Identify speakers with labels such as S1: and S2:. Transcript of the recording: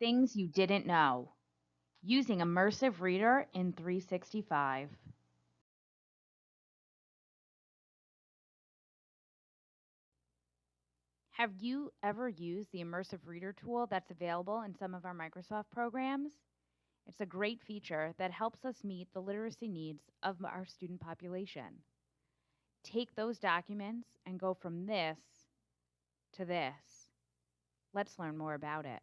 S1: Things you didn't know. Using Immersive Reader in 365. Have you ever used the Immersive Reader tool that's available in some of our Microsoft programs? It's a great feature that helps us meet the literacy needs of our student population. Take those documents and go from this to this. Let's learn more about it.